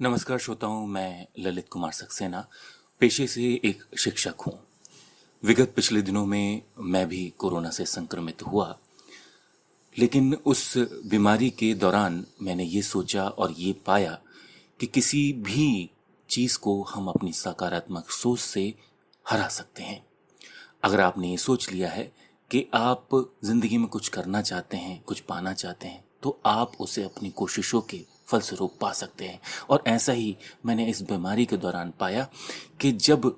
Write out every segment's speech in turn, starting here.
नमस्कार श्रोताओं, मैं ललित कुमार सक्सेना पेशे से एक शिक्षक हूँ। विगत पिछले दिनों में मैं भी कोरोना से संक्रमित हुआ, लेकिन उस बीमारी के दौरान मैंने ये सोचा और ये पाया कि किसी भी चीज़ को हम अपनी सकारात्मक सोच से हरा सकते हैं। अगर आपने ये सोच लिया है कि आप ज़िंदगी में कुछ करना चाहते हैं, कुछ पाना चाहते हैं, तो आप उसे अपनी कोशिशों के फलस्वरूप पा सकते हैं। और ऐसा ही मैंने इस बीमारी के दौरान पाया कि जब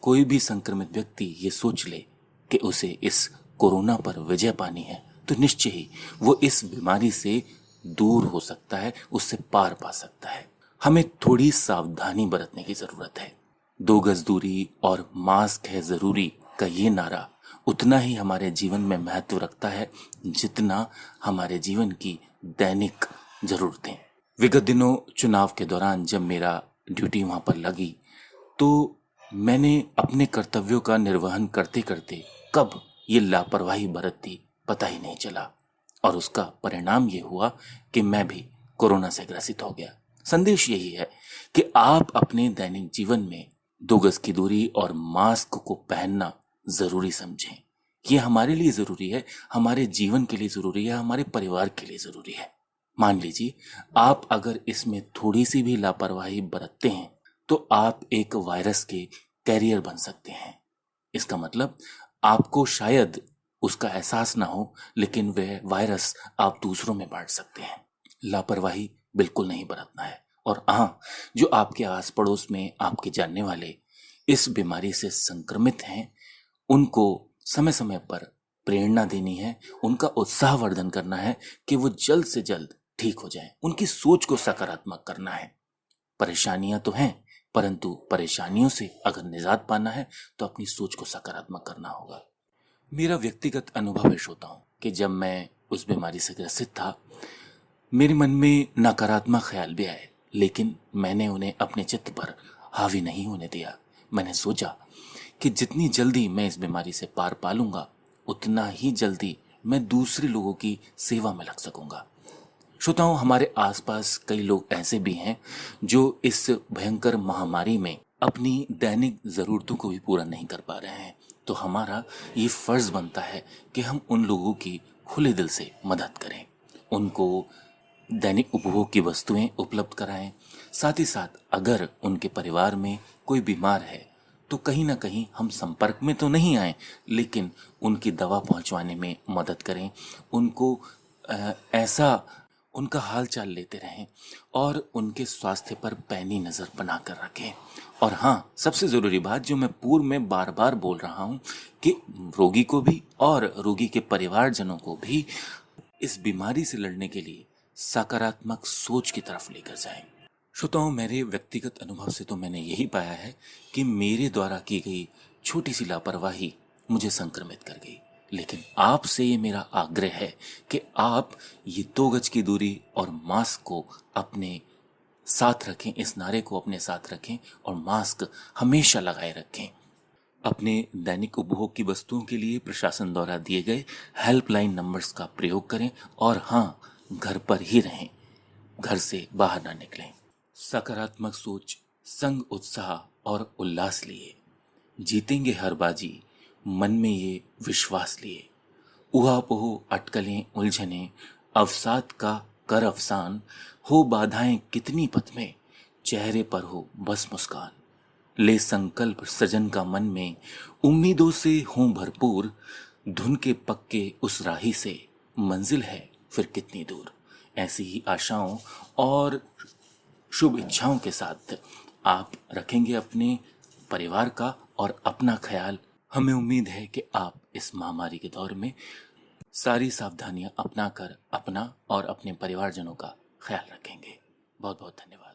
कोई भी संक्रमित व्यक्ति ये सोच ले कि उसे इस कोरोना पर विजय पानी है, तो निश्चय ही वो इस बीमारी से दूर हो सकता है, उससे पार पा सकता है। हमें थोड़ी सावधानी बरतने की ज़रूरत है। 2 गज दूरी और मास्क है ज़रूरी का ये नारा उतना ही हमारे जीवन में महत्व रखता है जितना हमारे जीवन की दैनिक ज़रूरतें। विगत दिनों चुनाव के दौरान जब मेरा ड्यूटी वहाँ पर लगी, तो मैंने अपने कर्तव्यों का निर्वहन करते करते कब ये लापरवाही बरत दी पता ही नहीं चला, और उसका परिणाम ये हुआ कि मैं भी कोरोना से ग्रसित हो गया। संदेश यही है कि आप अपने दैनिक जीवन में 2 गज की दूरी और मास्क को पहनना ज़रूरी समझें। ये हमारे लिए ज़रूरी है, हमारे जीवन के लिए ज़रूरी है, हमारे परिवार के लिए ज़रूरी है। मान लीजिए आप अगर इसमें थोड़ी सी भी लापरवाही बरतते हैं तो आप एक वायरस के कैरियर बन सकते हैं। इसका मतलब आपको शायद उसका एहसास ना हो, लेकिन वह वायरस आप दूसरों में बांट सकते हैं। लापरवाही बिल्कुल नहीं बरतना है। और हाँ, जो आपके आस पड़ोस में आपके जानने वाले इस बीमारी से संक्रमित हैं, उनको समय समय पर प्रेरणा देनी है, उनका उत्साहवर्धन करना है कि वो जल्द से जल्द ठीक हो जाए। उनकी सोच को सकारात्मक करना है। परेशानियां तो हैं, परंतु परेशानियों से अगर निजात पाना है तो अपनी सोच को सकारात्मक करना होगा। मेरा व्यक्तिगत अनुभव है श्रोताओं कि जब मैं उस बीमारी से ग्रसित था, मेरे मन में नकारात्मक ख्याल भी आए, लेकिन मैंने उन्हें अपने चित्त पर हावी नहीं होने दिया। मैंने सोचा कि जितनी जल्दी मैं इस बीमारी से पार पा लूंगा, उतना ही जल्दी मैं दूसरे लोगों की सेवा में लग सकूंगा। श्रोताओं, हमारे आसपास कई लोग ऐसे भी हैं जो इस भयंकर महामारी में अपनी दैनिक ज़रूरतों को भी पूरा नहीं कर पा रहे हैं। तो हमारा ये फ़र्ज़ बनता है कि हम उन लोगों की खुले दिल से मदद करें, उनको दैनिक उपभोग की वस्तुएं उपलब्ध कराएं। साथ ही साथ अगर उनके परिवार में कोई बीमार है तो कहीं ना कहीं हम संपर्क में तो नहीं आए, लेकिन उनकी दवा पहुंचवाने में मदद करें। उनको ऐसा उनका हाल चाल लेते रहें और उनके स्वास्थ्य पर पैनी नज़र बनाकर रखें। और हाँ, सबसे ज़रूरी बात जो मैं पूर्व में बार बार बोल रहा हूँ कि रोगी को भी और रोगी के परिवारजनों को भी इस बीमारी से लड़ने के लिए सकारात्मक सोच की तरफ लेकर जाएं। श्रोताओं, मेरे व्यक्तिगत अनुभव से तो मैंने यही पाया है कि मेरे द्वारा की गई छोटी सी लापरवाही मुझे संक्रमित कर गई। लेकिन आपसे ये मेरा आग्रह है कि आप ये 2 गज की दूरी और मास्क को अपने साथ रखें, इस नारे को अपने साथ रखें और मास्क हमेशा लगाए रखें। अपने दैनिक उपभोग की वस्तुओं के लिए प्रशासन द्वारा दिए गए हेल्पलाइन नंबर्स का प्रयोग करें और हाँ, घर पर ही रहें, घर से बाहर ना निकलें। सकारात्मक सोच, संग उत्साह और उल्लास लिए जीतेंगे हर बाजी, मन में ये विश्वास लिए। ऊहापोह अटकलें उलझने, अवसाद का कर अफसान, हो बाधाएं कितनी पथ में, चेहरे पर हो बस मुस्कान। ले संकल्प सजन का मन में, उम्मीदों से हों भरपूर, धुन के पक्के उस राही से, मंजिल है फिर कितनी दूर। ऐसी ही आशाओं और शुभ इच्छाओं के साथ आप रखेंगे अपने परिवार का और अपना ख्याल। हमें उम्मीद है कि आप इस महामारी के दौर में सारी सावधानियां अपनाकर अपना और अपने परिवारजनों का ख्याल रखेंगे। बहुत बहुत धन्यवाद।